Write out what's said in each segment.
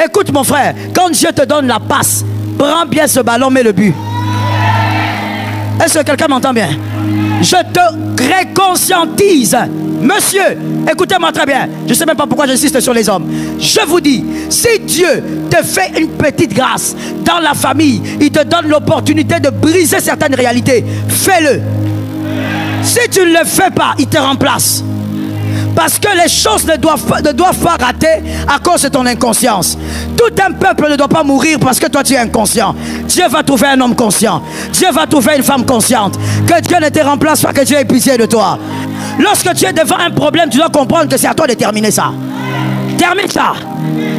Écoute mon frère, quand Dieu te donne la passe, prends bien ce ballon, mets le but. Est-ce que quelqu'un m'entend bien? Je te réconscientise. Monsieur, écoutez-moi très bien. Je ne sais même pas pourquoi j'insiste sur les hommes. Je vous dis, si Dieu te fait une petite grâce dans la famille, il te donne l'opportunité de briser certaines réalités, fais-le. Si tu ne le fais pas, il te remplace. Parce que les choses ne doivent pas rater à cause de ton inconscience. Tout un peuple ne doit pas mourir parce que toi tu es inconscient. Dieu va trouver un homme conscient. Dieu va trouver une femme consciente. Que Dieu ne te remplace pas, que Dieu ait pitié de toi. Lorsque tu es devant un problème, tu dois comprendre que c'est à toi de terminer ça. Termine ça.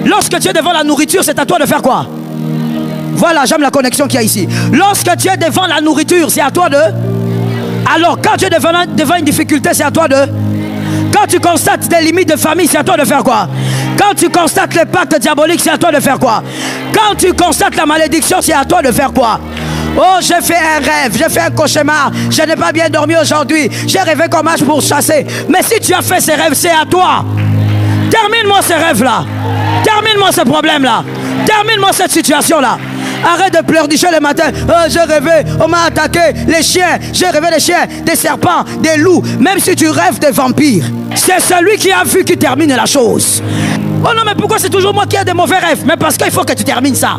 Lorsque tu es devant la nourriture, c'est à toi de faire quoi? Voilà, j'aime la connexion qu'il y a ici. Lorsque tu es devant la nourriture, c'est à toi de... Alors, quand tu es devant une difficulté, c'est à toi de... Quand tu constates des limites de famille, c'est à toi de faire quoi? Quand tu constates les pactes diaboliques, c'est à toi de faire quoi? Quand tu constates la malédiction, c'est à toi de faire quoi? Oh, j'ai fait un rêve, j'ai fait un cauchemar, je n'ai pas bien dormi aujourd'hui, j'ai rêvé qu'on marche pour chasser. Mais si tu as fait ces rêves, c'est à toi. Termine-moi ces rêves-là. Termine-moi ce problème-là. Termine-moi cette situation-là. Arrête de pleurnicher le matin. Oh, j'ai rêvé, on m'a attaqué, les chiens. J'ai rêvé des chiens, des serpents, des loups. Même si tu rêves des vampires, c'est celui qui a vu qui termine la chose. Oh non, mais pourquoi c'est toujours moi qui ai des mauvais rêves? Mais parce qu'il faut que tu termines ça.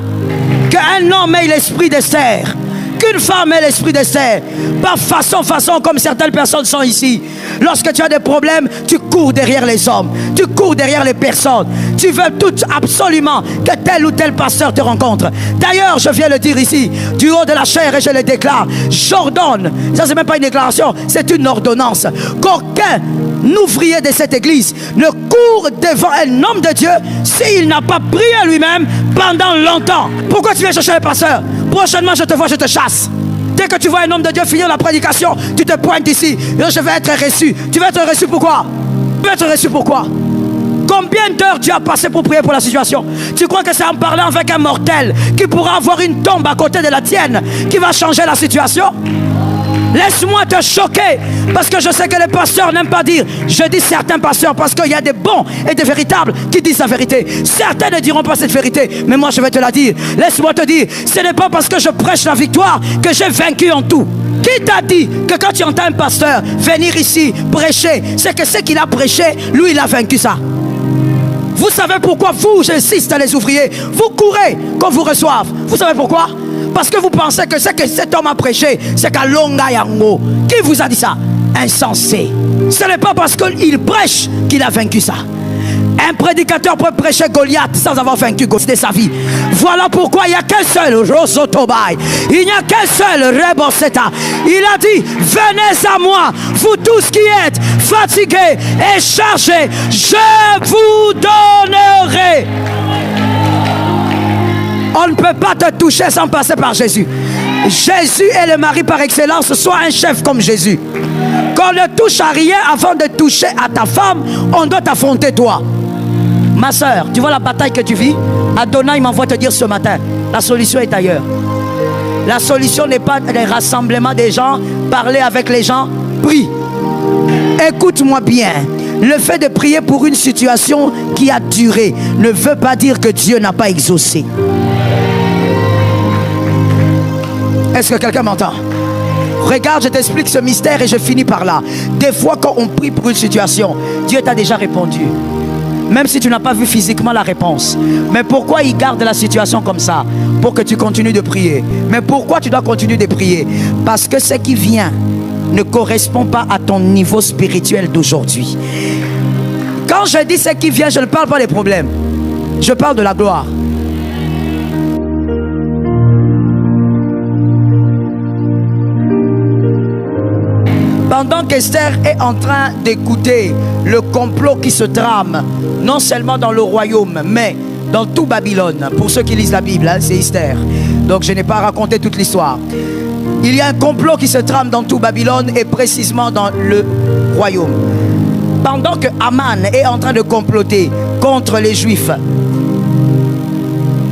Qu'un homme ait l'esprit d'Esther, qu'une femme ait l'esprit d'Esther. Pas façon comme certaines personnes sont ici. Lorsque tu as des problèmes, tu cours derrière les hommes, tu cours derrière les personnes. Tu veux tout absolument que tel ou tel pasteur te rencontre. D'ailleurs, je viens le dire ici, du haut de la chair, et je le déclare, j'ordonne, ça c'est même pas une déclaration, c'est une ordonnance, qu'aucun ouvrier de cette église ne court devant un homme de Dieu s'il n'a pas prié lui-même pendant longtemps. Pourquoi tu viens chercher les pasteurs? Prochainement je te vois, je te chasse. Dès que tu vois un homme de Dieu finir la prédication, tu te pointes ici. Je vais être reçu. Tu vas être reçu pourquoi? Tu vas être reçu pourquoi? Combien d'heures tu as passé pour prier pour la situation? Tu crois que c'est en parlant avec un mortel qui pourra avoir une tombe à côté de la tienne qui va changer la situation? Laisse-moi te choquer, parce que je sais que les pasteurs n'aiment pas dire. Je dis certains pasteurs parce qu'il y a des bons et des véritables qui disent la vérité. Certains ne diront pas cette vérité, mais moi je vais te la dire. Laisse-moi te dire, ce n'est pas parce que je prêche la victoire que j'ai vaincu en tout. Qui t'a dit que quand tu entends un pasteur venir ici prêcher, c'est que ce qu'il a prêché, lui il a vaincu ça? Vous savez pourquoi vous, j'insiste les ouvriers, vous courez qu'on vous reçoive? Vous savez pourquoi? Parce que vous pensez que ce que cet homme a prêché, c'est qu'à Longa Yango. Qui vous a dit ça? Insensé. Ce n'est pas parce qu'il prêche qu'il a vaincu ça. Un prédicateur peut prêcher Goliath sans avoir vaincu Goliath de sa vie. Voilà pourquoi il n'y a qu'un seul Rosotobai. Il n'y a qu'un seul Reboseta. Il a dit, venez à moi, vous tous qui êtes fatigués et chargés, je vous donnerai. On ne peut pas te toucher sans passer par Jésus. Jésus est le mari par excellence. Sois un chef comme Jésus. Qu'on ne touche à rien avant de toucher à ta femme, on doit t'affronter toi. Ma soeur, tu vois la bataille que tu vis? Adonai m'envoie te dire ce matin, la solution est ailleurs. La solution n'est pas les rassemblements des gens, parler avec les gens, prie. Écoute-moi bien. Le fait de prier pour une situation qui a duré ne veut pas dire que Dieu n'a pas exaucé. Est-ce que quelqu'un m'entend? Regarde, je t'explique ce mystère et je finis par là. Des fois, quand on prie pour une situation, Dieu t'a déjà répondu. Même si tu n'as pas vu physiquement la réponse. Mais pourquoi il garde la situation comme ça? Pour que tu continues de prier. Mais pourquoi tu dois continuer de prier? Parce que ce qui vient ne correspond pas à ton niveau spirituel d'aujourd'hui. Quand je dis ce qui vient, je ne parle pas des problèmes. Je parle de la gloire. Pendant qu'Esther est en train d'écouter le complot qui se trame, non seulement dans le royaume, mais dans tout Babylone. Pour ceux qui lisent la Bible, hein, c'est Esther. Donc je n'ai pas raconté toute l'histoire. Il y a un complot qui se trame dans tout Babylone et précisément dans le royaume. Pendant que Aman est en train de comploter contre les Juifs,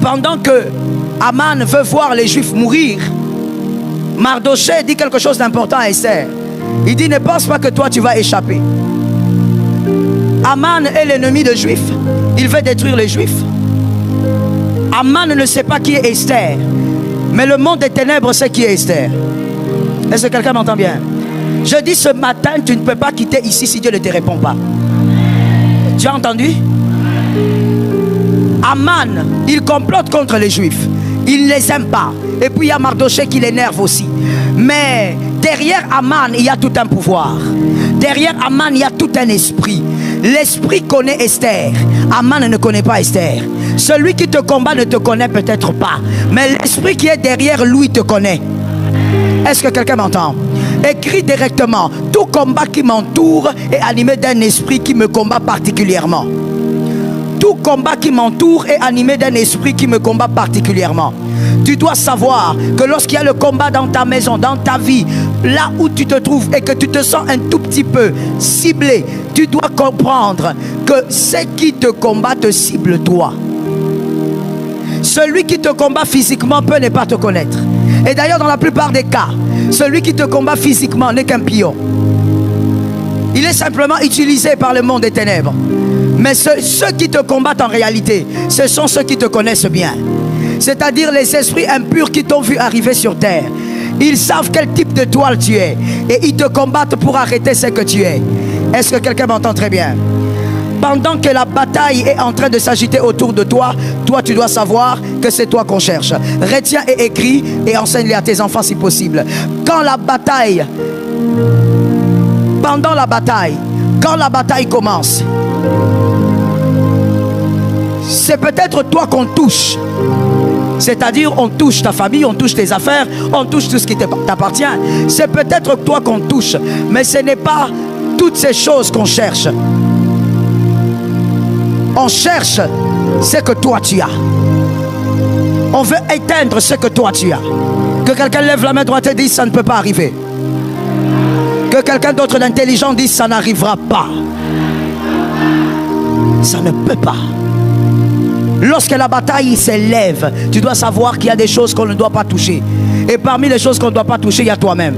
pendant que Aman veut voir les Juifs mourir, Mardochée dit quelque chose d'important à Esther. Il dit, ne pense pas que toi tu vas échapper. Aman est l'ennemi des Juifs. Il veut détruire les Juifs. Aman ne sait pas qui est Esther. Mais le monde des ténèbres sait qui est Esther. Est-ce que quelqu'un m'entend bien? Je dis ce matin, tu ne peux pas quitter ici si Dieu ne te répond pas. Tu as entendu? Aman, il complote contre les Juifs. Il ne les aime pas. Et puis il y a Mardochée qui l'énerve aussi. Mais derrière Aman, il y a tout un pouvoir. Derrière Aman, il y a tout un esprit. L'esprit connaît Esther. Aman ne connaît pas Esther. Celui qui te combat ne te connaît peut-être pas. Mais l'esprit qui est derrière lui te connaît. Est-ce que quelqu'un m'entend? Écris directement. Tout combat qui m'entoure est animé d'un esprit qui me combat particulièrement. Tout combat qui m'entoure est animé d'un esprit qui me combat particulièrement. Tu dois savoir que lorsqu'il y a le combat dans ta maison, dans ta vie, là où tu te trouves et que tu te sens un tout petit peu ciblé, tu dois comprendre que ce qui te combat te cible toi. Celui qui te combat physiquement peut ne pas te connaître. Et d'ailleurs, dans la plupart des cas, celui qui te combat physiquement n'est qu'un pion. Il est simplement utilisé par le monde des ténèbres. Mais ceux qui te combattent en réalité, ce sont ceux qui te connaissent bien. C'est-à-dire les esprits impurs qui t'ont vu arriver sur terre. Ils savent quel type de toile tu es. Et ils te combattent pour arrêter ce que tu es. Est-ce que quelqu'un m'entend très bien? Pendant que la bataille est en train de s'agiter autour de toi, toi tu dois savoir que c'est toi qu'on cherche. Retiens et écris et enseigne-les à tes enfants si possible. Quand la bataille, pendant la bataille, quand la bataille commence, c'est peut-être toi qu'on touche. C'est-à-dire on touche ta famille, on touche tes affaires, on touche tout ce qui t'appartient. C'est peut-être toi qu'on touche, mais ce n'est pas toutes ces choses qu'on cherche. On cherche ce que toi tu as. On veut éteindre ce que toi tu as. Que quelqu'un lève la main droite et dise ça ne peut pas arriver. Que quelqu'un d'autre d'intelligent dise ça n'arrivera pas. Ça ne peut pas. Lorsque la bataille s'élève, tu dois savoir qu'il y a des choses qu'on ne doit pas toucher. Et parmi les choses qu'on ne doit pas toucher, il y a toi-même.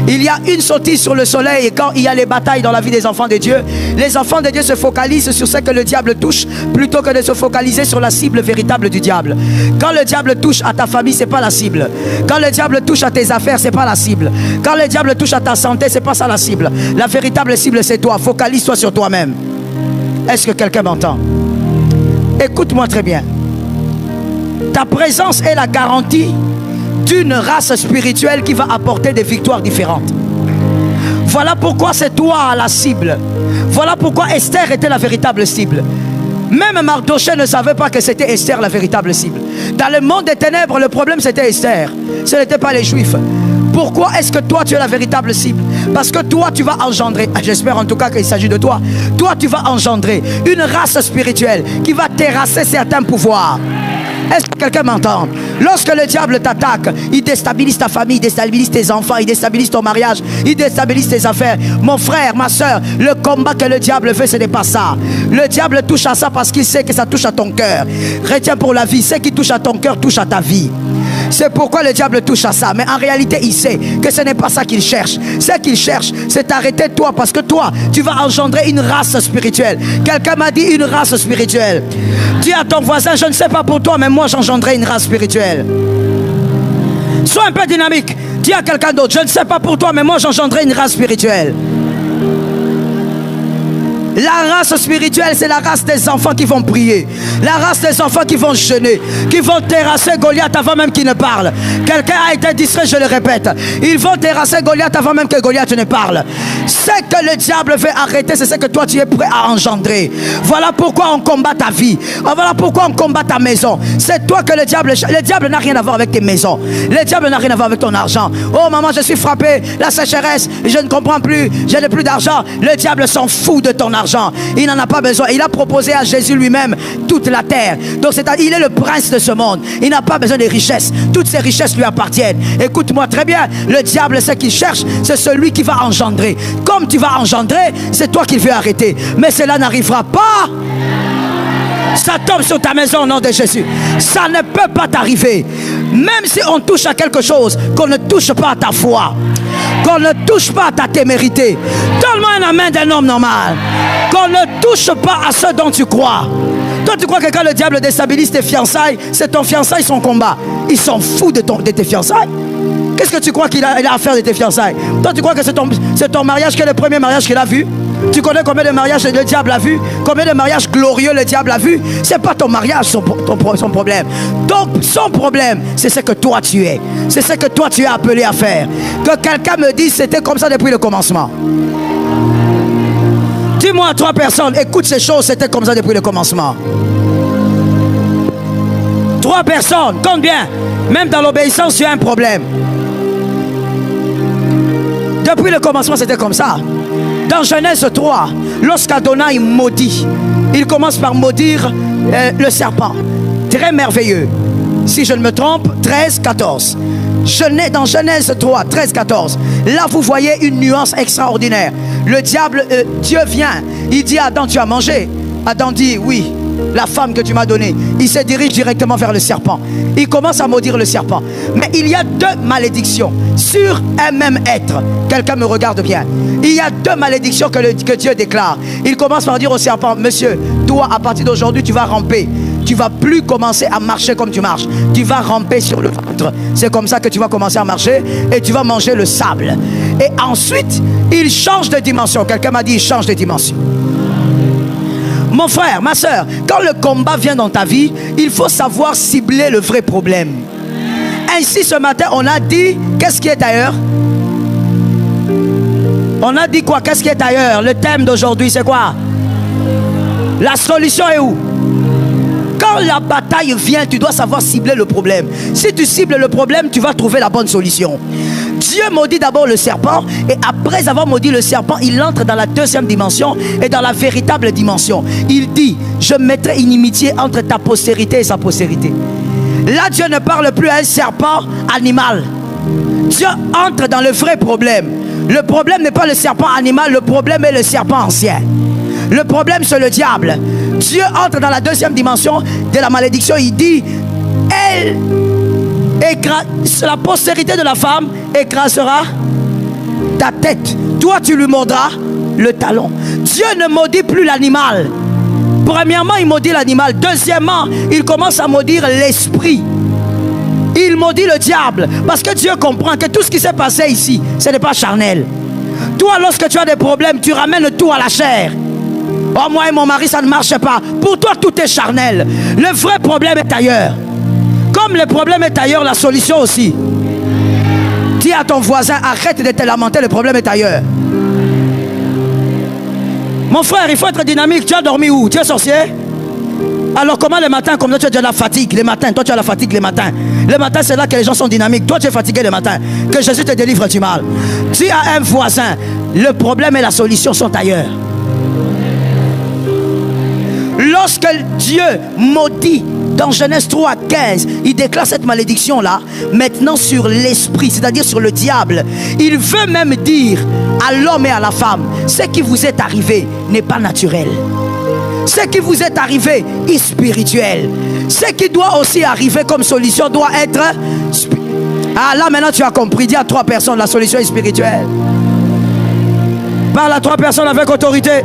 Il y a une sottise sur le soleil et quand il y a les batailles dans la vie des enfants de Dieu, les enfants de Dieu se focalisent sur ce que le diable touche plutôt que de se focaliser sur la cible véritable du diable. Quand le diable touche à ta famille, c'est pas la cible. Quand le diable touche à tes affaires, c'est pas la cible. Quand le diable touche à ta santé, c'est pas ça la cible. La véritable cible, c'est toi. Focalise-toi sur toi-même. Est-ce que quelqu'un m'entend? Écoute-moi très bien. Ta présence est la garantie d'une race spirituelle qui va apporter des victoires différentes. Voilà pourquoi c'est toi la cible. Voilà pourquoi Esther était la véritable cible. Même Mardochée ne savait pas que c'était Esther la véritable cible. Dans le monde des ténèbres, le problème c'était Esther. Ce n'était pas les Juifs. Pourquoi est-ce que toi tu es la véritable cible? Parce que toi tu vas engendrer, j'espère en tout cas qu'il s'agit de toi, toi tu vas engendrer une race spirituelle qui va terrasser certains pouvoirs. Est-ce que quelqu'un m'entend? Lorsque le diable t'attaque, il déstabilise ta famille, il déstabilise tes enfants, il déstabilise ton mariage, il déstabilise tes affaires. Mon frère, ma soeur, le combat que le diable fait, ce n'est pas ça. Le diable touche à ça parce qu'il sait que ça touche à ton cœur. Retiens pour la vie, ce qui touche à ton cœur touche à ta vie. C'est pourquoi le diable touche à ça. Mais en réalité, il sait que ce n'est pas ça qu'il cherche. Ce qu'il cherche, c'est t'arrêter toi. Parce que toi, tu vas engendrer une race spirituelle. Quelqu'un m'a dit une race spirituelle. Dis à ton voisin, je ne sais pas pour toi, mais moi j'engendrerai une race spirituelle. Sois un peu dynamique. Dis à quelqu'un d'autre, je ne sais pas pour toi, mais moi j'engendrerai une race spirituelle. La race spirituelle, c'est la race des enfants qui vont prier. La race des enfants qui vont jeûner, qui vont terrasser Goliath avant même qu'il ne parle. Quelqu'un a été distrait, je le répète. Ils vont terrasser Goliath avant même que Goliath ne parle. Ce que le diable veut arrêter, c'est ce que toi tu es prêt à engendrer. Voilà pourquoi on combat ta vie. Voilà pourquoi on combat ta maison. C'est toi que le diable n'a rien à voir avec tes maisons. Le diable n'a rien à voir avec ton argent. Oh maman, je suis frappé, la sécheresse, je ne comprends plus, je n'ai plus d'argent. Le diable s'en fout de ton argent. Il n'en a pas besoin. Il a proposé à Jésus lui-même toute la terre. Donc il est le prince de ce monde. Il n'a pas besoin des richesses. Toutes ces richesses lui appartiennent. Écoute-moi très bien. Le diable, ce qu'il cherche, c'est celui qui va engendrer. Comme tu vas engendrer, c'est toi qu'il veut arrêter. Mais cela n'arrivera pas. Ça tombe sur ta maison au nom de Jésus. Ça ne peut pas t'arriver. Même si on touche à quelque chose, qu'on ne touche pas à ta foi, qu'on ne touche pas à ta témérité. Donne-moi un amen d'un homme normal. Qu'on ne touche pas à ce dont tu crois. Toi, tu crois que quand le diable déstabilise tes fiançailles, c'est ton fiançaille, son combat. Il s'en fout de tes fiançailles. Qu'est-ce que tu crois qu'il a à faire de tes fiançailles? Toi, tu crois que c'est ton mariage qui est le premier mariage qu'il a vu? Tu connais combien de mariages le diable a vu? Combien de mariages glorieux le diable a vu? C'est pas ton mariage son problème. Donc son problème, c'est ce que toi tu es. C'est ce que toi tu es appelé à faire. Que quelqu'un me dise c'était comme ça depuis le commencement. Dis-moi à 3 personnes, écoute ces choses, c'était comme ça depuis le commencement. 3 personnes, compte bien. Même dans l'obéissance, tu as un problème. Depuis le commencement, c'était comme ça. Dans Genèse 3, lorsqu'Adonai maudit, il commence par maudire le serpent. Très merveilleux. Si je ne me trompe, 13, 14. Dans Genèse 3, 13, 14. Là, vous voyez une nuance extraordinaire. Le diable, Dieu vient. Il dit à Adam, tu as mangé. Adam dit, oui. La femme que tu m'as donnée. Il se dirige directement vers le serpent. Il commence à maudire le serpent. Mais il y a 2 malédictions sur un même être. Quelqu'un me regarde bien. Il y a 2 malédictions que Dieu déclare. Il commence par dire au serpent, monsieur, toi à partir d'aujourd'hui tu vas ramper. Tu vas plus commencer à marcher comme tu marches. Tu vas ramper sur le ventre. C'est comme ça que tu vas commencer à marcher et tu vas manger le sable. Et ensuite, il change de dimension. Quelqu'un m'a dit, il change de dimension. Mon frère, ma soeur, quand le combat vient dans ta vie, il faut savoir cibler le vrai problème. Ainsi, ce matin, on a dit, qu'est-ce qui est ailleurs? On a dit quoi? Qu'est-ce qui est ailleurs? Le thème d'aujourd'hui, c'est quoi? La solution est où? Quand la bataille vient, tu dois savoir cibler le problème. Si tu cibles le problème, tu vas trouver la bonne solution. Dieu maudit d'abord le serpent et après avoir maudit le serpent, il entre dans la 2e dimension et dans la véritable dimension. Il dit, je mettrai inimitié entre ta postérité et sa postérité. Là, Dieu ne parle plus à un serpent animal. Dieu entre dans le vrai problème. Le problème n'est pas le serpent animal, le problème est le serpent ancien. Le problème, c'est le diable. Dieu entre dans la 2e dimension de la malédiction. Il dit, la postérité de la femme écrasera ta tête. Toi, tu lui mordras le talon. Dieu ne maudit plus l'animal. Premièrement, il maudit l'animal. Deuxièmement, il commence à maudire l'esprit. Il maudit le diable. Parce que Dieu comprend que tout ce qui s'est passé ici, ce n'est pas charnel. Toi, lorsque tu as des problèmes, tu ramènes tout à la chair. Oh, moi et mon mari, ça ne marche pas. Pour toi, tout est charnel. Le vrai problème est ailleurs. Comme le problème est ailleurs, la solution aussi. Dis à ton voisin, arrête de te lamenter, le problème est ailleurs. Mon frère, il faut être dynamique. Tu as dormi où? Tu es sorcier? Alors comment le matin, comme toi tu as de la fatigue les matins? Toi tu as la fatigue les matins. Le matin c'est là que les gens sont dynamiques. Toi tu es fatigué le matin. Que Jésus te délivre du mal. Tu as un voisin. Le problème et la solution sont ailleurs. Lorsque Dieu maudit dans Genèse 3, 15, il déclare cette malédiction-là maintenant sur l'esprit, c'est-à-dire sur le diable. Il veut même dire à l'homme et à la femme, ce qui vous est arrivé n'est pas naturel. Ce qui vous est arrivé est spirituel. Ce qui doit aussi arriver comme solution doit être... Ah là maintenant tu as compris, dis à 3 personnes, la solution est spirituelle. Parle à 3 personnes avec autorité.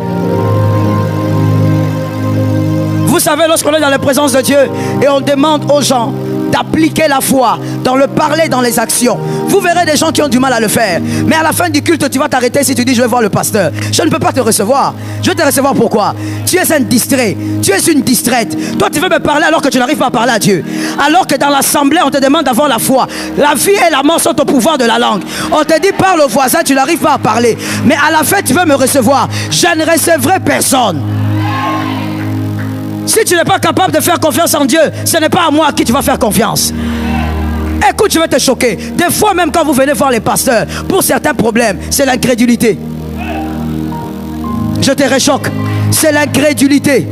Vous savez, lorsqu'on est dans la présence de Dieu et on demande aux gens d'appliquer la foi dans le parler, dans les actions, vous verrez des gens qui ont du mal à le faire. Mais à la fin du culte, tu vas t'arrêter si tu dis je vais voir le pasteur. Je ne peux pas te recevoir. Je vais te recevoir pourquoi? Tu es un distrait, tu es une distraite. Toi tu veux me parler alors que tu n'arrives pas à parler à Dieu. Alors que dans l'assemblée on te demande d'avoir la foi. La vie et la mort sont au pouvoir de la langue. On te dit parle au voisin, tu n'arrives pas à parler. Mais à la fin tu veux me recevoir. Je ne recevrai personne. Si tu n'es pas capable de faire confiance en Dieu, ce n'est pas à moi à qui tu vas faire confiance. Écoute, je vais te choquer. Des fois, même quand vous venez voir les pasteurs, pour certains problèmes, c'est l'incrédulité. Je te réchoque. C'est l'incrédulité.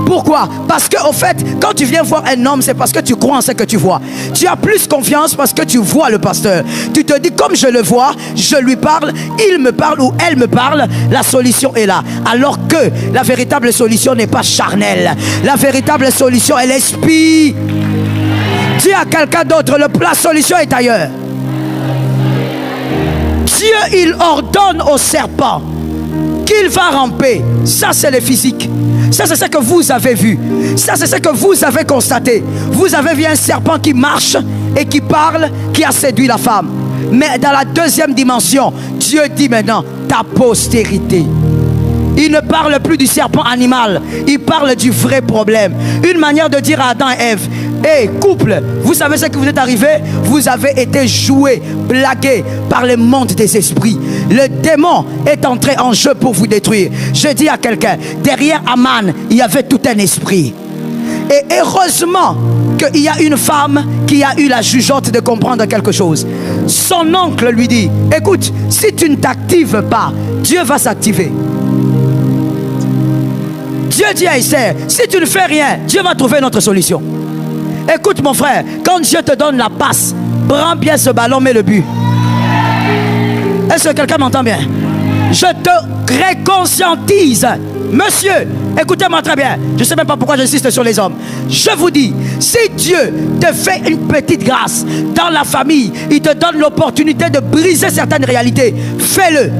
Pourquoi? Parce qu'au fait, quand tu viens voir un homme, c'est parce que tu crois en ce que tu vois. Tu as plus confiance parce que tu vois le pasteur. Tu te dis, comme je le vois, je lui parle, il me parle ou elle me parle, la solution est là. Alors que la véritable solution n'est pas charnelle. La véritable solution est l'esprit. Dis à quelqu'un d'autre, la solution est ailleurs. Dieu, il ordonne au serpent qu'il va ramper. Ça, c'est le physique. Ça, c'est ce que vous avez vu. Ça, c'est ce que vous avez constaté. Vous avez vu un serpent qui marche et qui parle, qui a séduit la femme. Mais dans la deuxième dimension, Dieu dit maintenant, ta postérité. Il ne parle plus du serpent animal. Il parle du vrai problème. Une manière de dire à Adam et Ève, hey, couple, vous savez ce que vous êtes arrivé? Vous avez été joué, blagué par le monde des esprits. Le démon est entré en jeu pour vous détruire. Je dis à quelqu'un, derrière Aman, il y avait tout un esprit. Et heureusement qu'il y a une femme qui a eu la jugeote de comprendre quelque chose. Son oncle lui dit, écoute, si tu ne t'actives pas, Dieu va s'activer. Dieu dit à Esther, si tu ne fais rien, Dieu va trouver une autre solution. Écoute mon frère, quand Dieu te donne la passe, prends bien ce ballon, mets le but. Est-ce que quelqu'un m'entend bien? Je te réconscientise. Monsieur, écoutez-moi très bien. Je ne sais même pas pourquoi j'insiste sur les hommes. Je vous dis, si Dieu te fait une petite grâce dans la famille, il te donne l'opportunité de briser certaines réalités, fais-le.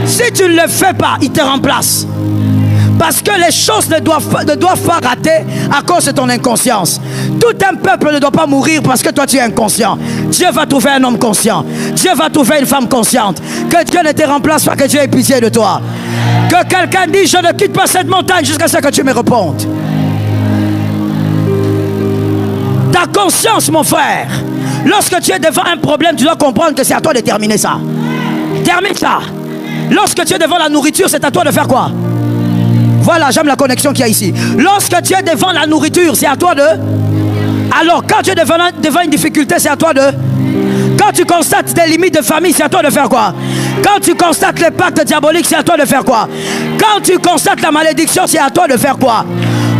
Si tu ne le fais pas, il te remplace. Parce que les choses ne doivent pas rater à cause de ton inconscience. Tout un peuple ne doit pas mourir parce que toi tu es inconscient. Dieu va trouver un homme conscient. Dieu va trouver une femme consciente. Que Dieu ne te remplace pas, que Dieu ait pitié de toi. Que quelqu'un dise, je ne quitte pas cette montagne jusqu'à ce que tu me répondes. Ta conscience, mon frère, lorsque tu es devant un problème, tu dois comprendre que c'est à toi de terminer ça. Termine ça. Lorsque tu es devant la nourriture, c'est à toi de faire quoi? Voilà, j'aime la connexion qu'il y a ici. Lorsque tu es devant la nourriture, c'est à toi de... Alors, quand tu es devant une difficulté, c'est à toi de... Quand tu constates des limites de famille, c'est à toi de faire quoi? Quand tu constates les pactes diaboliques, c'est à toi de faire quoi? Quand tu constates la malédiction, c'est à toi de faire quoi?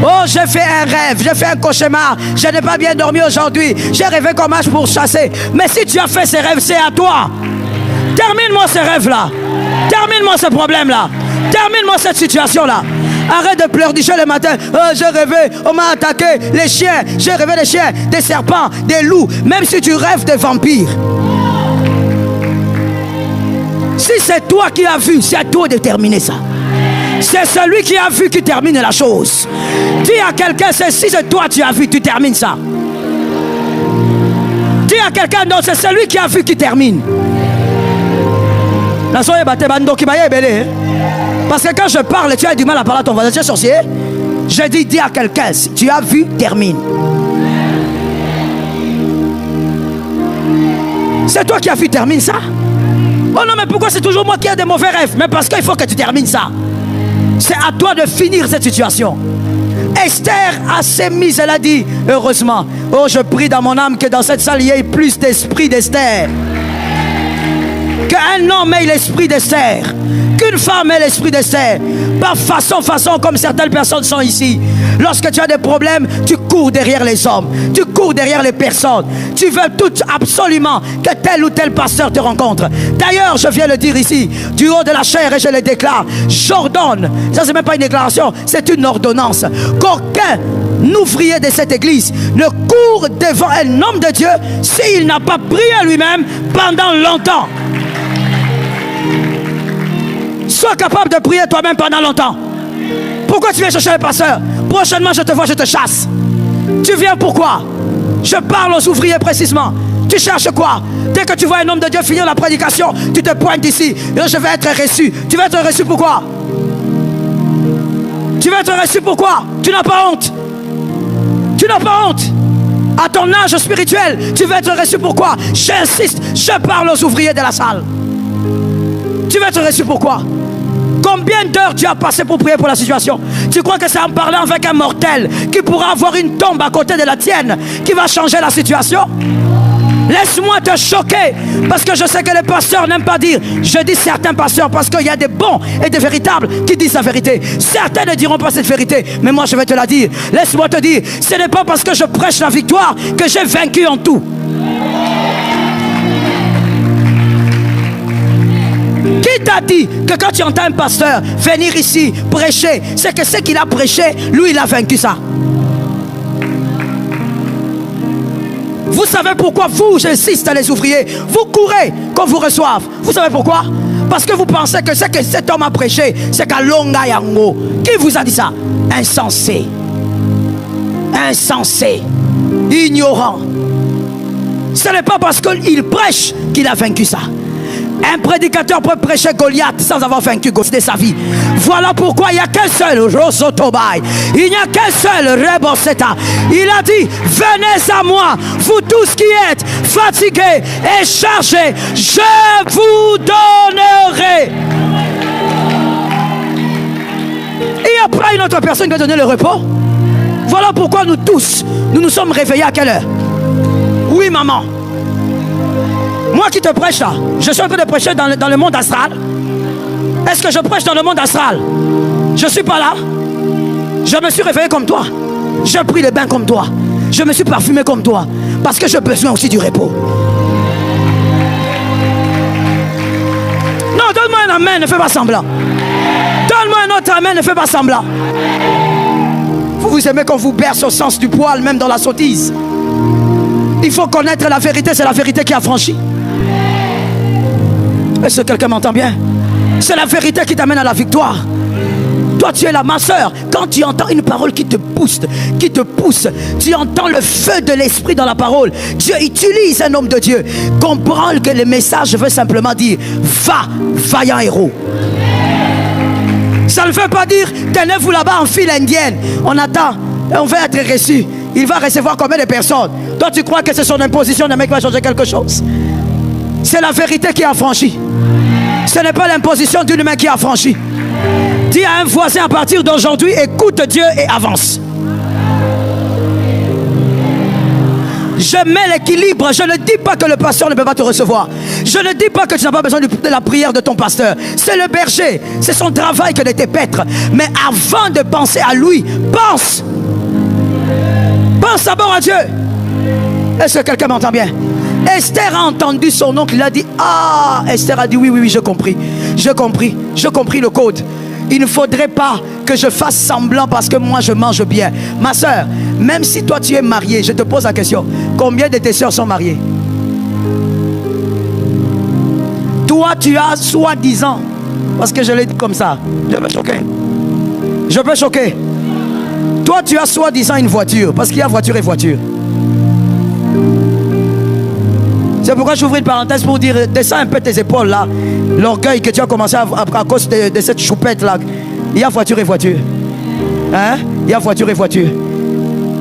Oh, j'ai fait un rêve, j'ai fait un cauchemar, je n'ai pas bien dormi aujourd'hui, j'ai rêvé qu'on marche pour chasser. Mais si tu as fait ces rêves, c'est à toi. Termine-moi ces rêves-là. Termine-moi ce problème-là. Termine-moi cette situation-là. Arrête de pleurnicher le matin. Oh, j'ai rêvé, on m'a attaqué, les chiens. J'ai rêvé des chiens, des serpents, des loups. Même si tu rêves des vampires. Si c'est toi qui as vu, c'est à toi de terminer ça. C'est celui qui a vu qui termine la chose. Dis à quelqu'un, si c'est toi qui as vu, tu termines ça. Dis à quelqu'un d'autre, c'est celui qui a vu qui termine. Parce que quand je parle, tu as du mal à parler à ton voisin, tu es sorcier. Je dis à quelqu'un, si tu as vu, termine. C'est toi qui as vu, termine ça. Oh non, mais pourquoi c'est toujours moi qui ai des mauvais rêves? Mais parce qu'il faut que tu termines ça. C'est à toi de finir cette situation. Esther a s'est mise, elle a dit, heureusement, oh je prie dans mon âme que dans cette salle il y ait plus d'esprit d'Esther. Qu'un homme ait l'esprit d'Esther, qu'une femme ait l'esprit d'Esther. Pas façon comme certaines personnes sont ici. Lorsque tu as des problèmes, tu cours derrière les hommes, tu cours derrière les personnes. Tu veux tout absolument que tel ou tel pasteur te rencontre. D'ailleurs, je viens le dire ici, du haut de la chair, et je le déclare, j'ordonne, ça c'est même pas une déclaration, c'est une ordonnance, qu'aucun ouvrier de cette église ne court devant un homme de Dieu s'il n'a pas prié lui-même pendant longtemps. Sois capable de prier toi-même pendant longtemps. Pourquoi tu viens chercher le pasteur? Prochainement je te vois, je te chasse. Tu viens pourquoi? Je parle aux ouvriers précisément. Tu cherches quoi? Dès que tu vois un homme de Dieu finir la prédication, tu te pointes ici. Je vais être reçu. Tu vas être reçu pourquoi? Tu vas être reçu pourquoi? Tu n'as pas honte. Tu n'as pas honte. À ton âge spirituel, tu vas être reçu pourquoi? J'insiste, je parle aux ouvriers de la salle. Tu vas être reçu pourquoi? Combien d'heures tu as passé pour prier pour la situation? Tu crois que c'est en parlant avec un mortel qui pourra avoir une tombe à côté de la tienne qui va changer la situation? Laisse-moi te choquer, parce que je sais que les pasteurs n'aiment pas dire. Je dis certains pasteurs parce qu'il y a des bons et des véritables qui disent la vérité. Certains ne diront pas cette vérité, mais moi je vais te la dire. Laisse-moi te dire, ce n'est pas parce que je prêche la victoire que j'ai vaincu en tout. Qui t'a dit que quand tu entends un pasteur venir ici prêcher, c'est que ce qu'il a prêché, lui il a vaincu ça? Vous savez pourquoi vous, j'insiste les ouvriers, vous courez qu'on vous reçoive? Vous savez pourquoi? Parce que vous pensez que ce que cet homme a prêché, c'est qu'à Longa Yango. Qui vous a dit ça? Insensé. Insensé. Ignorant. Ce n'est pas parce qu'il prêche qu'il a vaincu ça. Un prédicateur peut prêcher Goliath sans avoir vaincu de sa vie. Voilà pourquoi il n'y a qu'un seul Rosotobai. Il n'y a qu'un seul Reboseta. Il a dit, venez à moi, vous tous qui êtes fatigués et chargés, je vous donnerai. Et après une autre personne qui a donné le repos. Voilà pourquoi nous tous, nous nous sommes réveillés à quelle heure? Oui, maman. Moi qui te prêche là, je suis en train de prêcher dans le monde astral. Est-ce que je prêche dans le monde astral? Je ne suis pas là. Je me suis réveillé comme toi. J'ai pris le bain comme toi. Je me suis parfumé comme toi. Parce que j'ai besoin aussi du repos. Non, donne-moi un amen, ne fais pas semblant. Donne-moi un autre amen, ne fais pas semblant. Vous aimez qu'on vous berce au sens du poil, même dans la sottise. Il faut connaître la vérité, c'est la vérité qui a franchi. Est-ce que quelqu'un m'entend bien? C'est la vérité qui t'amène à la victoire. Toi, tu es là, ma soeur. Quand tu entends une parole qui te booste, qui te pousse, tu entends le feu de l'esprit dans la parole. Dieu utilise un homme de Dieu. Comprends que le message veut simplement dire, va, vaillant héros. Ça ne veut pas dire, tenez-vous là-bas en file indienne. On attend, on va être reçu. Il va recevoir combien de personnes? Toi, tu crois que c'est son imposition, le mec va changer quelque chose? C'est la vérité qui a franchi. Ce n'est pas l'imposition d'une main qui a franchi. Dis à un voisin à partir d'aujourd'hui, écoute Dieu et avance. Je mets l'équilibre. Je ne dis pas que le pasteur ne peut pas te recevoir. Je ne dis pas que tu n'as pas besoin de la prière de ton pasteur. C'est le berger. C'est son travail que de te paître. Mais avant de penser à lui, pense. Pense d'abord à Dieu. Est-ce que quelqu'un m'entend bien? Esther a entendu son oncle. Il a dit, ah, Esther a dit, oui, oui, oui, j'ai compris. J'ai compris le code. Il ne faudrait pas que je fasse semblant parce que moi je mange bien. Ma soeur, même si toi tu es mariée, je te pose la question, combien de tes soeurs sont mariées? Toi tu as soi-disant, parce que je l'ai dit comme ça, je peux choquer. Je peux choquer. Toi tu as soi-disant une voiture, parce qu'il y a voiture et voiture. C'est pourquoi j'ouvre une parenthèse pour dire, descends un peu tes épaules là. L'orgueil que tu as commencé à cause de cette choupette là. Il y a voiture et voiture. Hein? Il y a voiture et voiture.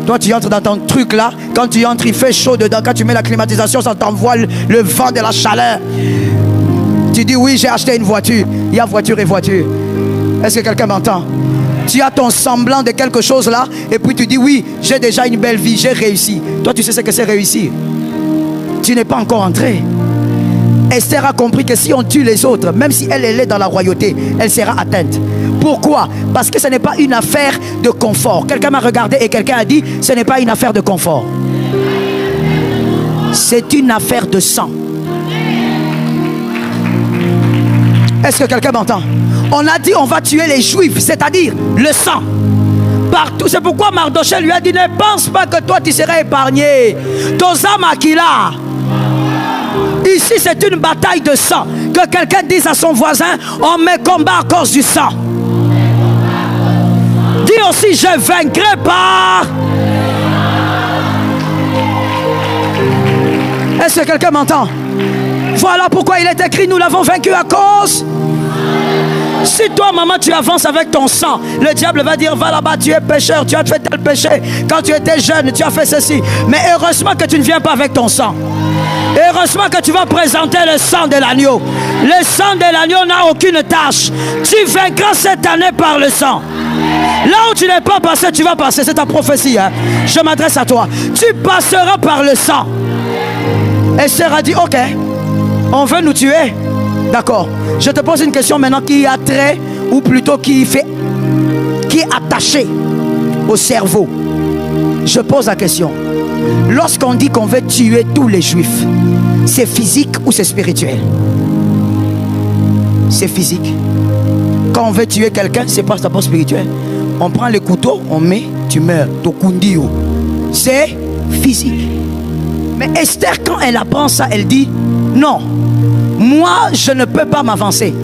Toi tu entres dans ton truc là. Quand tu entres il fait chaud dedans. Quand tu mets la climatisation ça t'envoie le vent de la chaleur. Tu dis oui j'ai acheté une voiture. Il y a voiture et voiture. Est-ce que quelqu'un m'entend? Tu as ton semblant de quelque chose là. Et puis tu dis oui j'ai déjà une belle vie. J'ai réussi. Toi tu sais ce que c'est réussir. Tu n'es pas encore entré. Esther a compris que si on tue les autres, même si elle est dans la royauté, elle sera atteinte. Pourquoi? Parce que ce n'est pas une affaire de confort. Quelqu'un m'a regardé et quelqu'un a dit, ce n'est pas une affaire de confort. C'est une affaire de sang. Est-ce que quelqu'un m'entend? On a dit on va tuer les Juifs, c'est-à-dire le sang. Partout. C'est pourquoi Mardochée lui a dit, ne pense pas que toi tu seras épargné. Tozama qui l'a. Ici c'est une bataille de sang. Que quelqu'un dise à son voisin, on me combat à cause du sang. Dis aussi, je vaincrai par. Est-ce que quelqu'un m'entend? Voilà pourquoi il est écrit, nous l'avons vaincu à cause. Si toi maman tu avances avec ton sang, le diable va dire va là-bas tu es pécheur, tu as fait tel péché. Quand tu étais jeune tu as fait ceci. Mais heureusement que tu ne viens pas avec ton sang. Heureusement que tu vas présenter le sang de l'agneau. Le sang de l'agneau n'a aucune tâche. Tu vaincras cette année par le sang. Là où tu n'es pas passé, tu vas passer. C'est ta prophétie hein? Je m'adresse à toi. Tu passeras par le sang. Esther a dit ok, on veut nous tuer. D'accord. Je te pose une question maintenant qui a trait, ou plutôt qui est attachée au cerveau. Je pose la question. Lorsqu'on dit qu'on veut tuer tous les Juifs, c'est physique ou c'est spirituel? C'est physique. Quand on veut tuer quelqu'un, c'est pas d'abord spirituel. On prend le couteau, on met, tu meurs. Tokundio. C'est physique. Mais Esther, quand elle apprend ça, elle dit non. Moi, je ne peux pas m'avancer.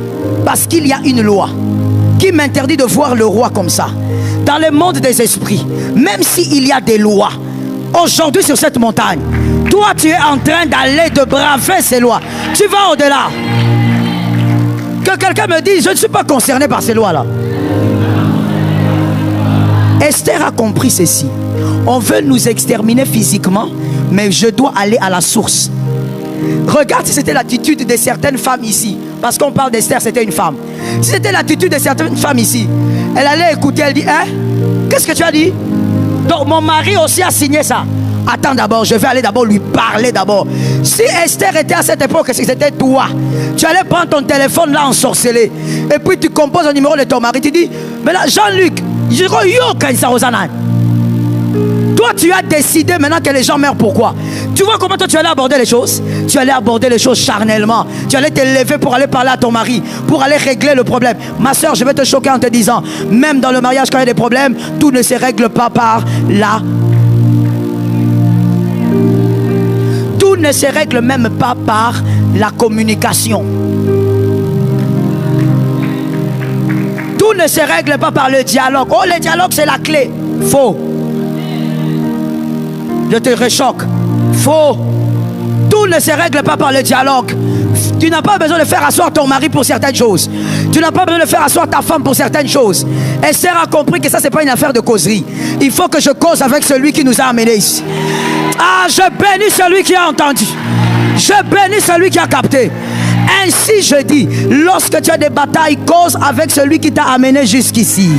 Parce qu'il y a une loi qui m'interdit de voir le roi comme ça. Dans le monde des esprits, même s'il y a des lois, aujourd'hui sur cette montagne, toi tu es en train d'aller de braver ces lois. Tu vas au-delà. Que quelqu'un me dise, je ne suis pas concerné par ces lois-là. Esther a compris ceci. On veut nous exterminer physiquement, mais je dois aller à la source. Regarde si c'était l'attitude de certaines femmes ici. Parce qu'on parle d'Esther, c'était une femme. Si c'était l'attitude de certaines femmes ici, elle allait écouter, elle dit, hein? Qu'est-ce que tu as dit? Donc mon mari aussi a signé ça. Attends d'abord, je vais aller d'abord lui parler d'abord. Si Esther était à cette époque, si c'était toi, tu allais prendre ton téléphone là ensorcelé. Et puis tu composes le numéro de ton mari. Tu dis, mais là, Jean-Luc, je crois que ça aux ananas. Toi, tu as décidé maintenant que les gens meurent. Pourquoi? Tu vois comment toi tu allais aborder les choses? Tu allais aborder les choses charnellement. Tu allais te lever pour aller parler à ton mari, pour aller régler le problème. Ma soeur, je vais te choquer en te disant, même dans le mariage, quand il y a des problèmes, tout ne se règle pas par là. Tout ne se règle même pas par la communication. Tout ne se règle pas par le dialogue. Oh, le dialogue, c'est la clé. Faux. Je te rechoque. Faux. Tout ne se règle pas par le dialogue. Tu n'as pas besoin de faire asseoir ton mari pour certaines choses. Tu n'as pas besoin de faire asseoir ta femme pour certaines choses. Esther a compris que ça, c'est pas une affaire de causerie. Il faut que je cause avec celui qui nous a amenés ici. Ah, je bénis celui qui a entendu. Je bénis celui qui a capté. Ainsi je dis, lorsque tu as des batailles, cause avec celui qui t'a amené jusqu'ici.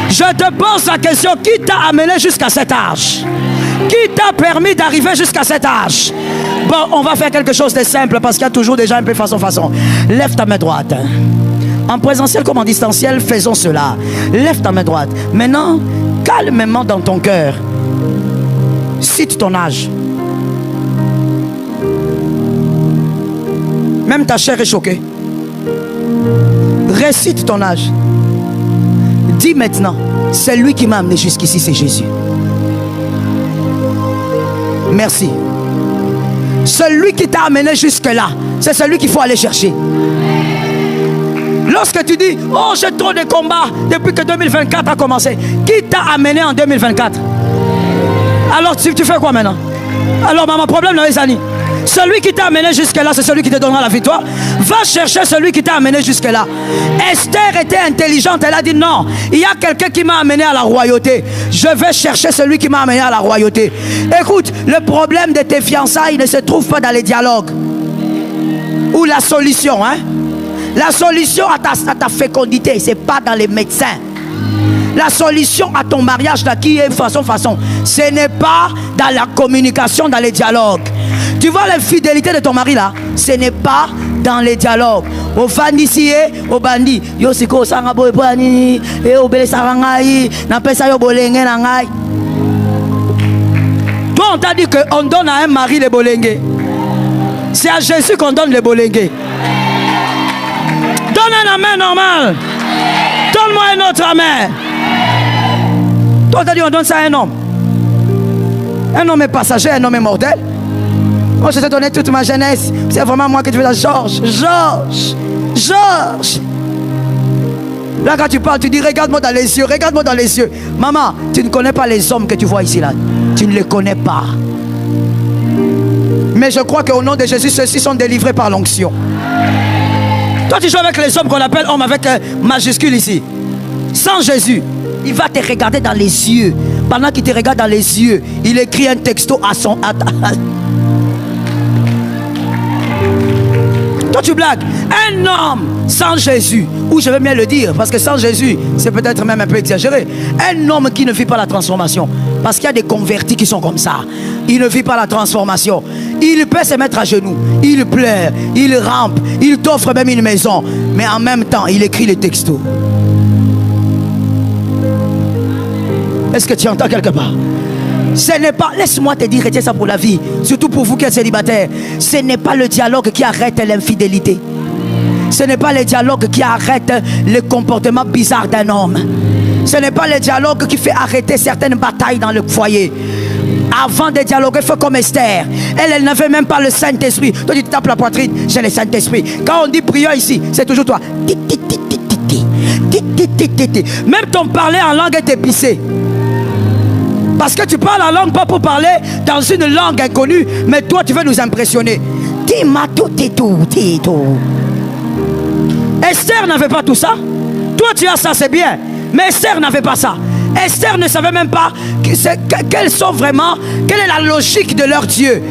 Je te pose la question, qui t'a amené jusqu'à cet âge? Qui t'a permis d'arriver jusqu'à cet âge? Bon, on va faire quelque chose de simple parce qu'il y a toujours des gens un peu façon. Lève ta main droite. En présentiel comme en distanciel, faisons cela. Lève ta main droite. Maintenant, calmement dans ton cœur, cite ton âge. Même ta chair est choquée. Récite ton âge. Dis maintenant, c'est lui qui m'a amené jusqu'ici, c'est Jésus. Merci. Celui qui t'a amené jusque-là, c'est celui qu'il faut aller chercher. Lorsque tu dis, oh, j'ai trop de combats depuis que 2024 a commencé, qui t'a amené en 2024? Alors tu fais quoi maintenant? Alors maman, problème dans les années. Celui qui t'a amené jusque-là, c'est celui qui te donnera la victoire. Va chercher celui qui t'a amené jusque-là. Esther était intelligente, elle a dit non, il y a quelqu'un qui m'a amené à la royauté. Je vais chercher celui qui m'a amené à la royauté. Écoute, le problème de tes fiançailles ne se trouve pas dans les dialogues. Ou la solution, hein? La solution à ta fécondité, ce n'est pas dans les médecins. La solution à ton mariage là, qui est façon, ce n'est pas dans la communication, dans les dialogues. Tu vois l'infidélité de ton mari là, ce n'est pas dans les dialogues. Au fandisi au bandi, yo siko sanga boy boani, et au bele sarangai, na pesa yo bolenge na ngai. Toi on t'a dit qu'on donne à un mari les bolenge. C'est à Jésus qu'on donne les bolenge. Donne un amen normal. Donne-moi un autre amen. Toi, t'as dit on donne ça à un homme. Un homme est passager, un homme est mortel. Moi, je t'ai donné toute ma jeunesse. C'est vraiment moi que tu veux dire, Georges. Là, quand tu parles, tu dis, regarde-moi dans les yeux, regarde-moi dans les yeux. Maman, tu ne connais pas les hommes que tu vois ici, là. Tu ne les connais pas. Mais je crois qu'au nom de Jésus, ceux-ci sont délivrés par l'onction. Toi, tu joues avec les hommes qu'on appelle hommes avec majuscule ici. Sans Jésus, il va te regarder dans les yeux. Pendant qu'il te regarde dans les yeux, il écrit un texto à son... Toi, tu blagues. Un homme sans Jésus, ou je vais bien le dire, parce que sans Jésus, c'est peut-être même un peu exagéré. Un homme qui ne vit pas la transformation. Parce qu'il y a des convertis qui sont comme ça. Il ne vit pas la transformation. Il peut se mettre à genoux. Il pleure. Il rampe. Il t'offre même une maison. Mais en même temps, il écrit les textos. Est-ce que tu entends quelque part? Ce n'est pas, laisse-moi te dire, retiens ça pour la vie. Surtout pour vous qui êtes célibataires. Ce n'est pas le dialogue qui arrête l'infidélité. Ce n'est pas le dialogue qui arrête le comportement bizarre d'un homme. Ce n'est pas le dialogue qui fait arrêter certaines batailles dans le foyer. Avant de dialoguer, fais comme Esther. Elle n'avait même pas le Saint-Esprit. Toi, tu tapes la poitrine, j'ai le Saint-Esprit. Quand on dit prière ici, c'est toujours toi. Même ton parler en langue est épicé. Parce que tu parles en langue pas pour parler dans une langue inconnue, mais toi tu veux nous impressionner. Esther n'avait pas tout ça. Toi tu as ça, c'est bien. Mais Esther n'avait pas ça. Esther ne savait même pas quelles sont vraiment, quelle est la logique de leur Dieu.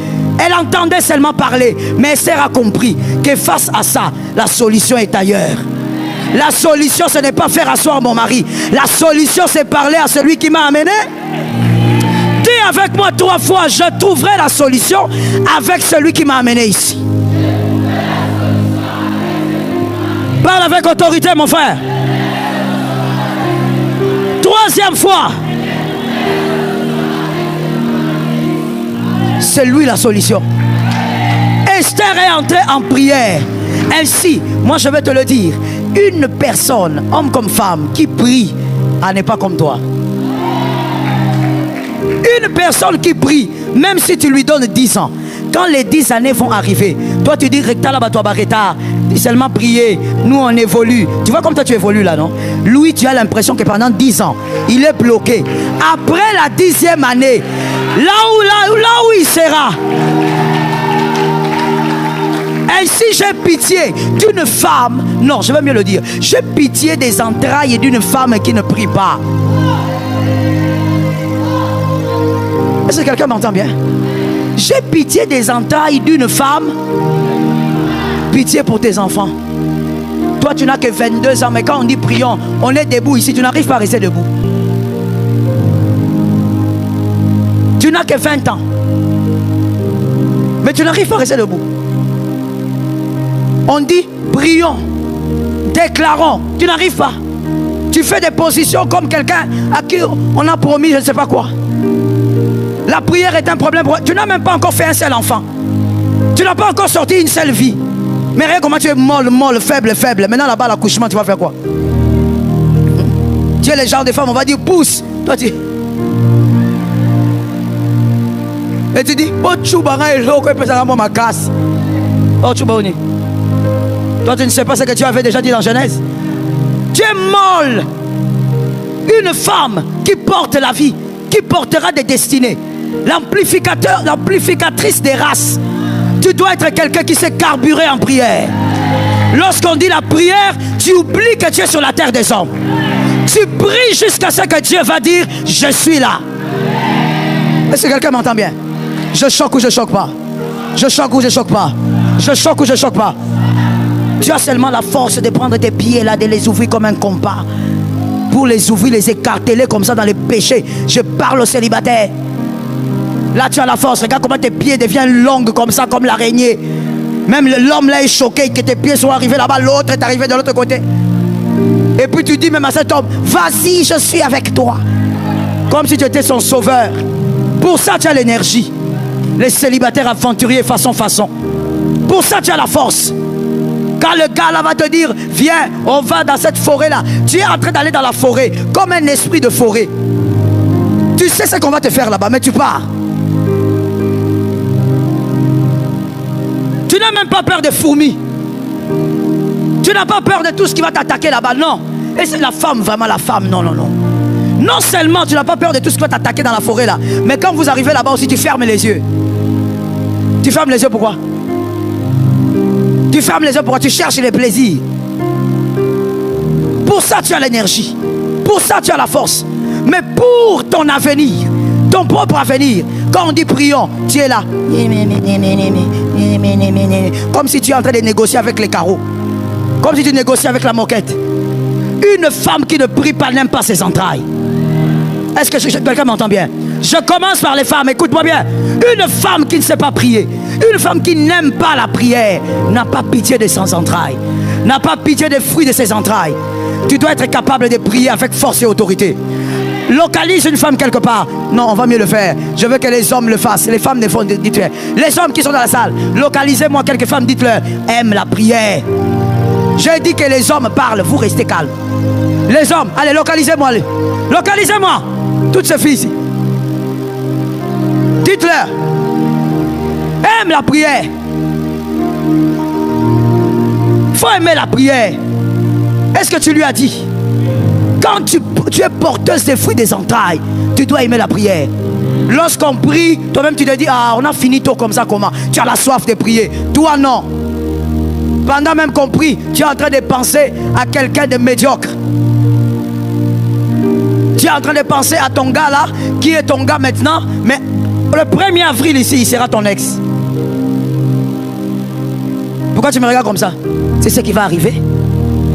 Elle entendait seulement parler. Mais Esther a compris que face à ça, la solution est ailleurs. La solution, ce n'est pas faire asseoir mon mari. La solution, c'est parler à celui qui m'a amené. Dis avec moi 3 fois, je trouverai la solution avec celui qui m'a amené ici. Parle avec autorité, mon frère. 3e fois. C'est lui la solution. Esther est entrée en prière. Ainsi, moi je vais te le dire, une personne, homme comme femme, qui prie, elle n'est pas comme toi. Une personne qui prie, même si tu lui donnes 10 ans, quand les 10 années vont arriver, toi tu dis recta là-bas, toi barreta, dis seulement prier, nous on évolue. Tu vois comme toi tu évolues là, non? Lui, tu as l'impression que pendant 10 ans, il est bloqué. Après la 10e année, là où il sera. Ainsi j'ai pitié d'une femme, non je vais mieux le dire, j'ai pitié des entrailles d'une femme qui ne prie pas. Est-ce que quelqu'un m'entend bien? J'ai pitié des entrailles d'une femme. Pitié pour tes enfants. Toi tu n'as que 22 ans, mais quand on dit prions, on est debout ici, tu n'arrives pas à rester debout. Tu n'as que 20 ans, mais tu n'arrives pas à rester debout. On dit prions, déclarons, tu n'arrives pas. Tu fais des positions comme quelqu'un à qui on a promis je ne sais pas quoi. La prière est un problème. Tu n'as même pas encore fait un seul enfant. Tu n'as pas encore sorti une seule vie. Mais regarde comment tu es molle, faible. Maintenant là-bas l'accouchement, tu vas faire quoi? Tu es le genre de femme, on va dire pousse. Toi tu... Et tu dis, oh chouba, ma casse. Oh chouba, toi, tu ne sais pas ce que tu avais déjà dit dans Genèse. Tu es molle. Une femme qui porte la vie, qui portera des destinées. L'amplificatrice des races. Tu dois être quelqu'un qui s'est carburé en prière. Lorsqu'on dit la prière, tu oublies que tu es sur la terre des hommes. Tu pries jusqu'à ce que Dieu va dire, je suis là. Est-ce que quelqu'un m'entend bien? Je choque ou je choque pas? Je choque ou je choque pas? Je choque ou je choque pas? Tu as seulement la force de prendre tes pieds là, de les ouvrir comme un compas. Pour les ouvrir, les écarteler comme ça dans les péchés. Je parle aux célibataires. Là tu as la force. Regarde comment tes pieds deviennent longs comme ça, comme l'araignée. Même l'homme là est choqué que tes pieds soient arrivés là-bas, l'autre est arrivé de l'autre côté. Et puis tu dis même à cet homme, vas-y, je suis avec toi. Comme si tu étais son sauveur. Pour ça tu as l'énergie. Les célibataires aventuriers façon. Pour ça tu as la force. Quand le gars là va te dire, viens, on va dans cette forêt là. Tu es en train d'aller dans la forêt, comme un esprit de forêt. Tu sais ce qu'on va te faire là-bas, mais tu pars. Tu n'as même pas peur des fourmis. Tu n'as pas peur de tout ce qui va t'attaquer là-bas, non. Et c'est la femme, vraiment la femme, non. Non seulement tu n'as pas peur de tout ce qui va t'attaquer dans la forêt là, mais quand vous arrivez là-bas aussi, tu fermes les yeux. Tu fermes les yeux pourquoi? Tu fermes les yeux pourquoi? Tu cherches les plaisirs. Pour ça tu as l'énergie. Pour ça tu as la force. Mais pour ton avenir, ton propre avenir, quand on dit prions, tu es là. Comme si tu es en train de négocier avec les carreaux. Comme si tu négocies avec la moquette. Une femme qui ne prie pas n'aime pas ses entrailles. Est-ce que quelqu'un m'entend bien? Je commence par les femmes, écoute-moi bien. Une femme qui ne sait pas prier, une femme qui n'aime pas la prière, n'a pas pitié de ses entrailles, n'a pas pitié des fruits de ses entrailles. Tu dois être capable de prier avec force et autorité. Localise une femme quelque part. Non, on va mieux le faire. Je veux que les hommes le fassent. Les femmes ne font, dites-le. Les hommes qui sont dans la salle, localisez-moi quelques femmes, dites-leur, aiment la prière. J'ai dit que les hommes parlent, vous restez calmes. Les hommes, allez, localisez-moi. Localisez-moi. Toutes ces filles ici. aimes la prière. Il faut aimer la prière. Est-ce que tu lui as dit? Quand tu es porteuse des fruits des entrailles, tu dois aimer la prière. Lorsqu'on prie, toi-même tu te dis, ah, on a fini tôt comme ça, comment? Tu as la soif de prier. Toi, non. Pendant même qu'on prie, tu es en train de penser à quelqu'un de médiocre. Tu es en train de penser à ton gars là, qui est ton gars maintenant, mais le 1er avril ici, il sera ton ex. Pourquoi tu me regardes comme ça? C'est ce qui va arriver.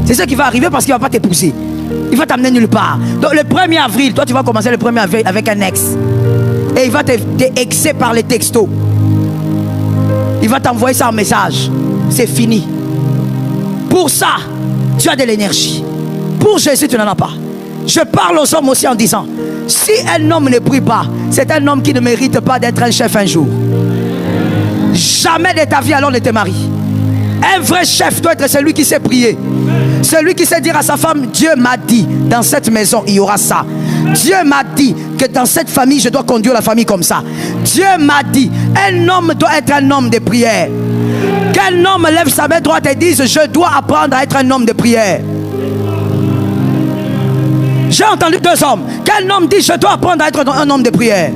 C'est ce qui va arriver parce qu'il ne va pas t'épouser. Il va t'amener nulle part. Donc le 1er avril, toi tu vas commencer le 1er avril avec un ex. Et il va te exer par les textos. Il va t'envoyer ça en message. C'est fini. Pour ça, tu as de l'énergie. Pour Jésus, tu n'en as pas. Je parle aux hommes aussi en disant, si un homme ne prie pas, c'est un homme qui ne mérite pas d'être un chef un jour. Jamais de ta vie alors ne te marie. Un vrai chef doit être celui qui sait prier. Celui qui sait dire à sa femme, Dieu m'a dit, dans cette maison, il y aura ça. Dieu m'a dit que dans cette famille, je dois conduire la famille comme ça. Dieu m'a dit, un homme doit être un homme de prière. Qu'un homme lève sa main droite et dise, je dois apprendre à être un homme de prière. J'ai entendu 2 hommes. Qu'un homme dit, je dois apprendre à être un homme de prière.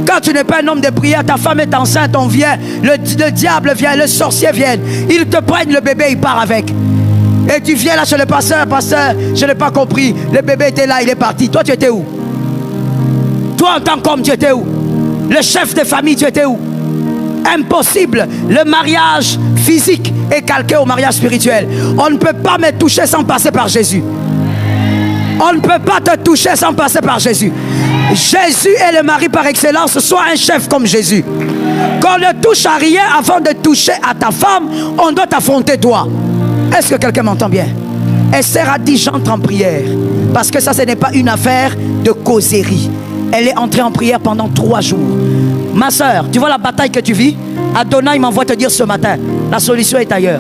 Quand tu n'es pas un homme de prière, ta femme est enceinte, on vient, le diable vient, le sorcier vient, il te prenne le bébé, il part avec. Et tu viens là chez le pasteur, je n'ai pas compris, le bébé était là, il est parti. Toi tu étais où? Toi en tant qu'homme tu étais où? Le chef de famille tu étais où? Impossible. Le mariage physique est calqué au mariage spirituel. On ne peut pas me toucher sans passer par Jésus. On ne peut pas te toucher sans passer par Jésus. Jésus est le mari par excellence. Sois un chef comme Jésus. Qu'on ne touche à rien avant de toucher à ta femme, on doit t'affronter toi. Est-ce que quelqu'un m'entend bien? Esther a dit j'entre en prière. Parce que ça ce n'est pas une affaire de causerie. Elle est entrée en prière pendant 3 jours. Ma soeur, tu vois la bataille que tu vis? Adonai m'envoie te dire ce matin, la solution est ailleurs.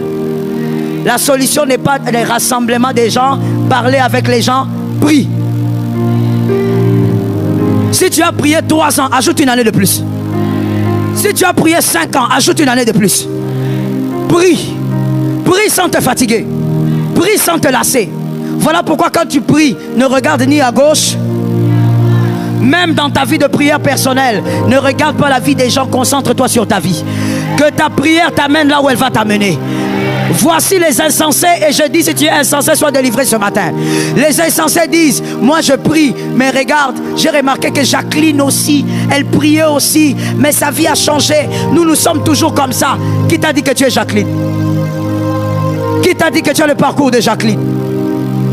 La solution n'est pas les rassemblements des gens, parler avec les gens, prie. Si tu as prié 3 ans, ajoute une année de plus. Si tu as prié 5 ans, ajoute une année de plus. Prie. Prie sans te fatiguer. Prie sans te lasser. Voilà pourquoi quand tu pries, ne regarde ni à gauche. Même dans ta vie de prière personnelle, ne regarde pas la vie des gens, concentre-toi sur ta vie. Que ta prière t'amène là où elle va t'amener. Voici les insensés, et je dis si tu es insensé, sois délivré ce matin. Les insensés disent, moi je prie, mais regarde, j'ai remarqué que Jacqueline aussi, elle priait aussi, mais sa vie a changé. Nous sommes toujours comme ça. Qui t'a dit que tu es Jacqueline? Qui t'a dit que tu as le parcours de Jacqueline?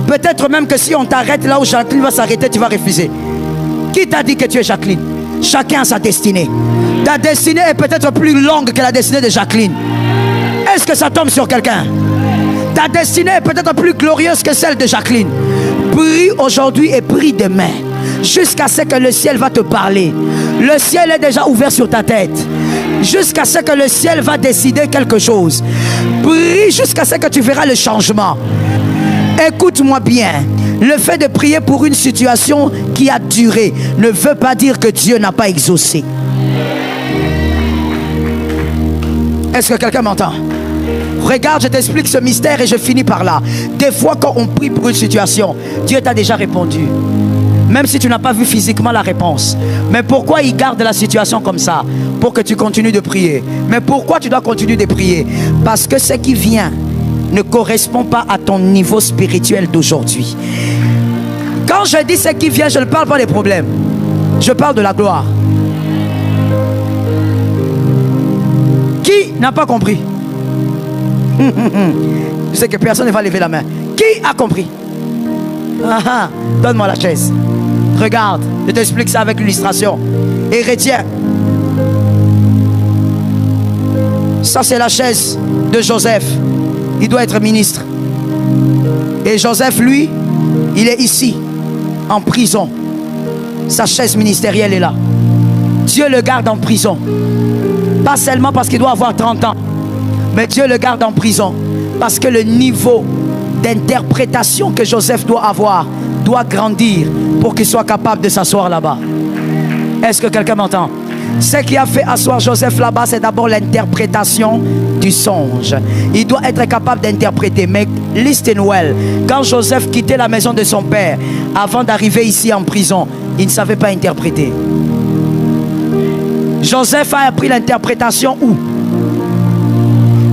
Peut-être même que si on t'arrête là où Jacqueline va s'arrêter, tu vas refuser. Qui t'a dit que tu es Jacqueline? Chacun a sa destinée. Ta destinée est peut-être plus longue que la destinée de Jacqueline. Est-ce que ça tombe sur quelqu'un? Ta destinée est peut-être plus glorieuse que celle de Jacqueline. Prie aujourd'hui et prie demain, jusqu'à ce que le ciel va te parler. Le ciel est déjà ouvert sur ta tête. Jusqu'à ce que le ciel va décider quelque chose. Prie jusqu'à ce que tu verras le changement. Écoute-moi bien. Le fait de prier pour une situation qui a duré ne veut pas dire que Dieu n'a pas exaucé. Est-ce que quelqu'un m'entend? Regarde, je t'explique ce mystère et je finis par là. Des fois, quand on prie pour une situation, Dieu t'a déjà répondu. Même si tu n'as pas vu physiquement la réponse. Mais pourquoi il garde la situation comme ça? Pour que tu continues de prier. Mais pourquoi tu dois continuer de prier? Parce que ce qui vient ne correspond pas à ton niveau spirituel d'aujourd'hui. Quand je dis ce qui vient, je ne parle pas des problèmes. Je parle de la gloire. Qui n'a pas compris? Je sais que personne ne va lever la main. Qui a compris? Donne-moi la chaise. Regarde, je t'explique ça avec l'illustration. Et retiens. Ça c'est la chaise de Joseph. Il doit être ministre. Et Joseph, lui, il est ici, en prison. Sa chaise ministérielle est là. Dieu le garde en prison. Pas seulement parce qu'il doit avoir 30 ans, mais Dieu le garde en prison. Parce que le niveau d'interprétation que Joseph doit avoir doit grandir pour qu'il soit capable de s'asseoir là-bas. Est-ce que quelqu'un m'entend? Ce qui a fait asseoir Joseph là-bas, c'est d'abord l'interprétation du songe. Il doit être capable d'interpréter. Mais listen well, quand Joseph quittait la maison de son père, avant d'arriver ici en prison, il ne savait pas interpréter. Joseph a appris l'interprétation où?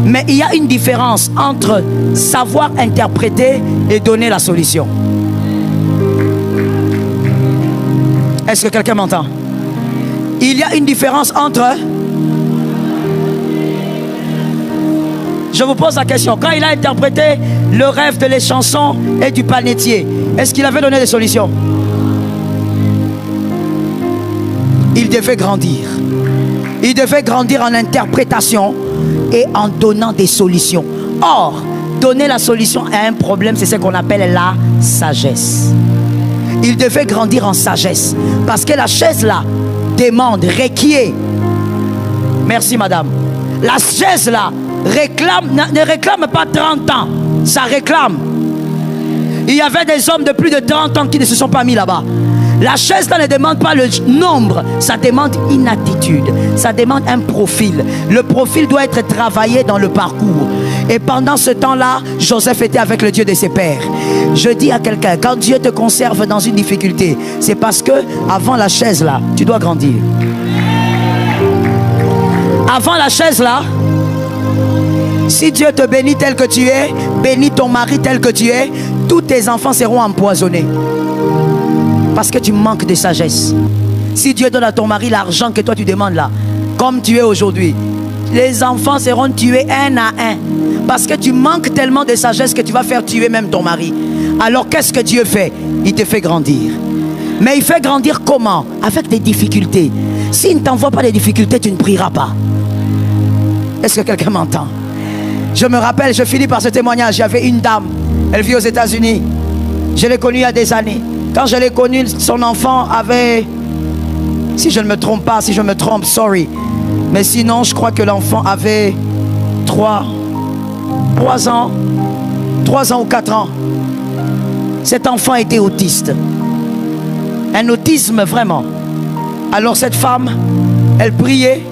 Mais il y a une différence entre savoir interpréter et donner la solution. Est-ce que quelqu'un m'entend? Il y a une différence entre... Je vous pose la question. Quand il a interprété le rêve de les chansons et du panetier, est-ce qu'il avait donné des solutions? Il devait grandir. Il devait grandir en interprétation et en donnant des solutions. Or, donner la solution à un problème, c'est ce qu'on appelle la sagesse. Il devait grandir en sagesse. Parce que la chaise là demande, requiert. Merci madame. La chaise là ne réclame pas 30 ans. Ça réclame. Il y avait des hommes de plus de 30 ans qui ne se sont pas mis là-bas. La chaise là ne demande pas le nombre, ça demande une attitude, ça demande un profil. Le profil doit être travaillé dans le parcours. Et pendant ce temps-là, Joseph était avec le Dieu de ses pères. Je dis à quelqu'un, quand Dieu te conserve dans une difficulté, c'est parce que avant la chaise là, tu dois grandir. Avant la chaise là, si Dieu te bénit tel que tu es, bénit ton mari tel que tu es, tous tes enfants seront empoisonnés. Parce que tu manques de sagesse. Si Dieu donne à ton mari l'argent que toi tu demandes là, comme tu es aujourd'hui, les enfants seront tués un à un. Parce que tu manques tellement de sagesse que tu vas faire tuer même ton mari. Alors qu'est-ce que Dieu fait? Il te fait grandir. Mais il fait grandir comment? Avec des difficultés. S'il ne t'envoie pas des difficultés, tu ne prieras pas. Est-ce que quelqu'un m'entend? Je me rappelle, je finis par ce témoignage. Il y avait une dame, elle vit aux États-Unis. Je l'ai connue il y a des années. Quand je l'ai connue, son enfant avait, si je ne me trompe pas, si je me trompe, sorry. Mais sinon, je crois que l'enfant avait 3 ans ou 4 ans. Cet enfant était autiste. Un autisme vraiment. Alors cette femme, elle priait,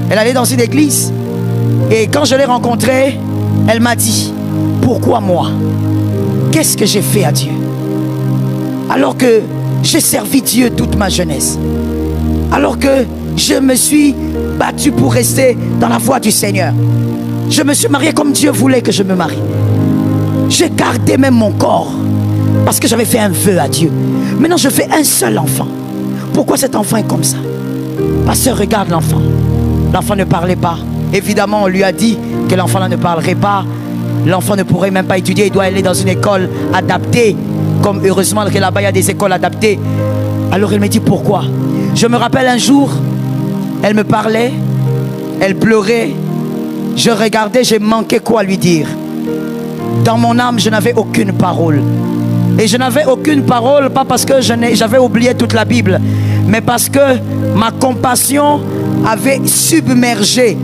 elle allait dans une église. Et quand je l'ai rencontrée, elle m'a dit, pourquoi moi? Qu'est-ce que j'ai fait à Dieu? Alors que j'ai servi Dieu toute ma jeunesse. Alors que je me suis battu pour rester dans la voie du Seigneur. Je me suis marié comme Dieu voulait que je me marie. J'ai gardé même mon corps. Parce que j'avais fait un vœu à Dieu. Maintenant je fais un seul enfant. Pourquoi cet enfant est comme ça? Pasteur, regarde l'enfant. L'enfant ne parlait pas. Évidemment on lui a dit que l'enfant là ne parlerait pas. L'enfant ne pourrait même pas étudier. Il doit aller dans une école adaptée. Comme heureusement que là-bas il y a des écoles adaptées. Alors elle me dit pourquoi? Je me rappelle un jour, elle me parlait, elle pleurait. Je regardais, j'ai manqué quoi lui dire. Dans mon âme, je n'avais aucune parole. Et je n'avais aucune parole, pas parce que j'avais oublié toute la Bible, mais parce que ma compassion avait submergé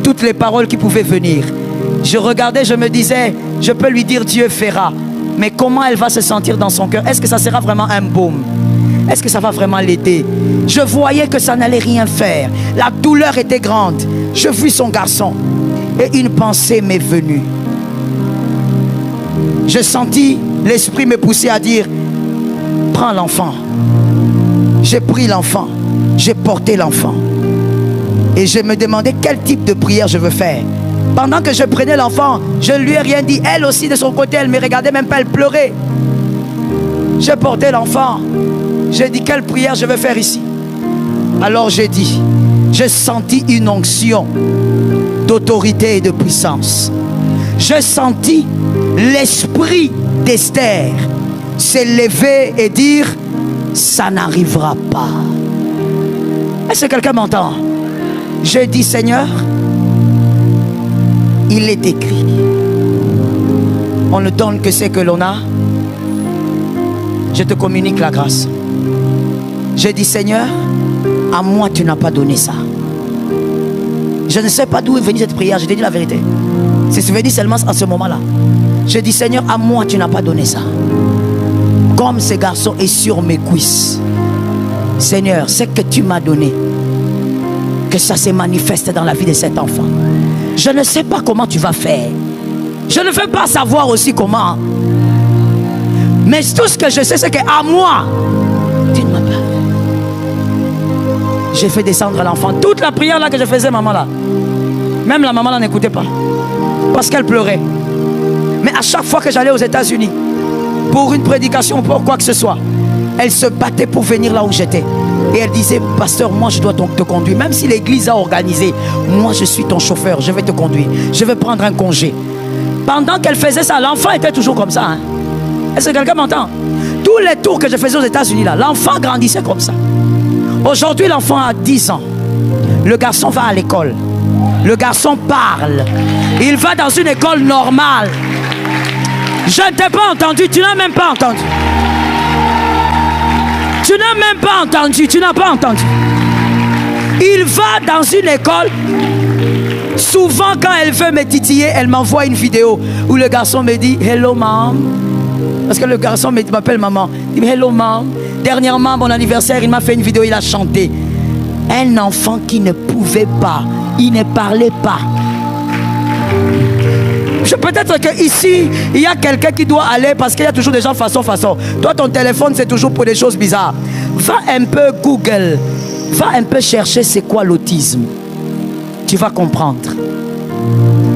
toutes les paroles qui pouvaient venir. Je regardais, je me disais, je peux lui dire Dieu fera. Mais comment elle va se sentir dans son cœur? Est-ce que ça sera vraiment un baume? Est-ce que ça va vraiment l'aider? Je voyais que ça n'allait rien faire. La douleur était grande. Je vis son garçon. Et une pensée m'est venue. Je sentis l'esprit me pousser à dire, prends l'enfant. J'ai pris l'enfant. J'ai porté l'enfant. Et je me demandais quel type de prière je veux faire. Pendant que je prenais l'enfant, je ne lui ai rien dit. Elle aussi de son côté, elle ne me regardait même pas, elle pleurait. J'ai porté l'enfant. J'ai dit, quelle prière je vais faire ici? Alors j'ai dit, j'ai senti une onction d'autorité et de puissance. J'ai senti l'esprit d'Esther s'élever et dire, ça n'arrivera pas. Est-ce que quelqu'un m'entend? J'ai dit, Seigneur, il est écrit, on ne donne que ce que l'on a. Je te communique la grâce. J'ai dit, Seigneur, à moi tu n'as pas donné ça. Je ne sais pas d'où est venue cette prière, je t'ai dit la vérité. C'est venu seulement à ce moment-là. J'ai dit, Seigneur, à moi tu n'as pas donné ça. Comme ce garçon est sur mes cuisses, Seigneur, ce que tu m'as donné, que ça se manifeste dans la vie de cet enfant. Je ne sais pas comment tu vas faire. Je ne veux pas savoir aussi comment. Mais tout ce que je sais, c'est qu'à moi, tu ne m'as pas. J'ai fait descendre l'enfant. Toute la prière là que je faisais, maman là, même la maman là n'écoutait pas. Parce qu'elle pleurait. Mais à chaque fois que j'allais aux États-Unis, pour une prédication, pour quoi que ce soit, elle se battait pour venir là où j'étais. Et elle disait, pasteur, moi je dois te conduire. Même si l'église a organisé, moi je suis ton chauffeur, je vais te conduire. Je vais prendre un congé. Pendant qu'elle faisait ça, l'enfant était toujours comme ça. Hein? Est-ce que quelqu'un m'entend? Tous les tours que je faisais aux États-Unis là, l'enfant grandissait comme ça. Aujourd'hui, l'enfant a 10 ans. Le garçon va à l'école. Le garçon parle. Il va dans une école normale. Je ne t'ai pas entendu, tu n'as même pas entendu. Tu n'as même pas entendu, tu n'as pas entendu. Il va dans une école. Souvent quand elle veut me titiller, elle m'envoie une vidéo où le garçon me dit « Hello mom ». Parce que le garçon m'appelle maman. Il dit « Hello mom ». Dernièrement, mon anniversaire, il m'a fait une vidéo, il a chanté. Un enfant qui ne pouvait pas, il ne parlait pas. Peut-être qu'ici, il y a quelqu'un qui doit aller parce qu'il y a toujours des gens façon. Toi, ton téléphone, c'est toujours pour des choses bizarres. Va un peu Google. Va un peu chercher c'est quoi l'autisme. Tu vas comprendre.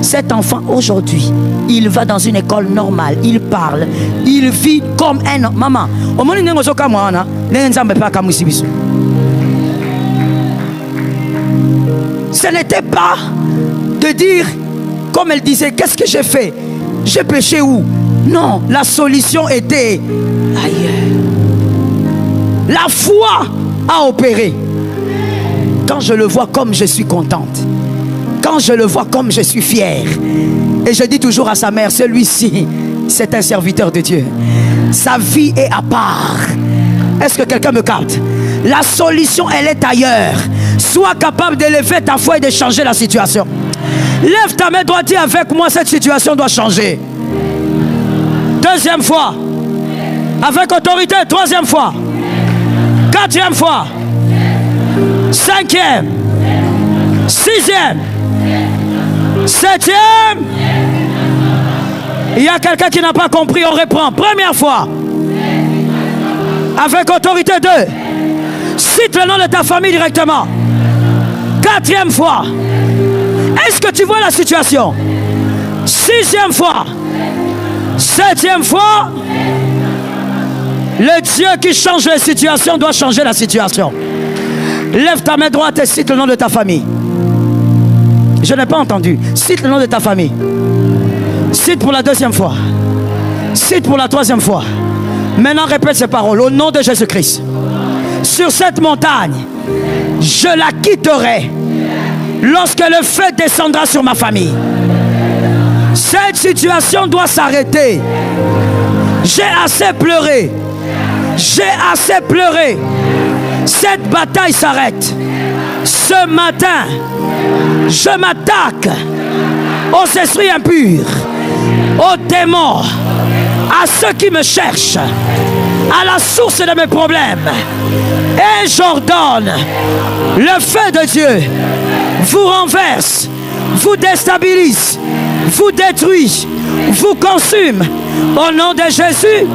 Cet enfant, aujourd'hui, il va dans une école normale. Il parle. Il vit comme un homme. Maman, ce n'était pas de dire, comme elle disait, qu'est-ce que j'ai fait? J'ai péché où? Non, la solution était ailleurs. La foi a opéré. Quand je le vois comme je suis contente. Quand je le vois comme je suis fière. Et je dis toujours à sa mère, celui-ci, c'est un serviteur de Dieu. Sa vie est à part. Est-ce que quelqu'un me capte? La solution, elle est ailleurs. Sois capable d'élever ta foi et de changer la situation. Lève ta main droite et dis avec moi, cette situation doit changer. Deuxième fois. Avec autorité. Troisième fois. Quatrième fois. Cinquième. Sixième. Septième. Il y a quelqu'un qui n'a pas compris, on reprend. Première fois. Avec autorité 2. Cite le nom de ta famille directement. Quatrième fois. Est-ce que tu vois la situation? Sixième fois. Septième fois. Le Dieu qui change les situations doit changer la situation. Lève ta main droite et cite le nom de ta famille. Je n'ai pas entendu. Cite le nom de ta famille. Cite pour la deuxième fois. Cite pour la troisième fois. Maintenant répète ces paroles. Au nom de Jésus-Christ. Sur cette montagne, je la quitterai lorsque le feu descendra sur ma famille. Cette situation doit s'arrêter. J'ai assez pleuré. J'ai assez pleuré. Cette bataille s'arrête. Ce matin, je m'attaque aux esprits impurs, aux démons, à ceux qui me cherchent, à la source de mes problèmes. Et j'ordonne, le feu de Dieu vous renverse, vous déstabilise, vous détruit, vous consume. Au nom de Jésus,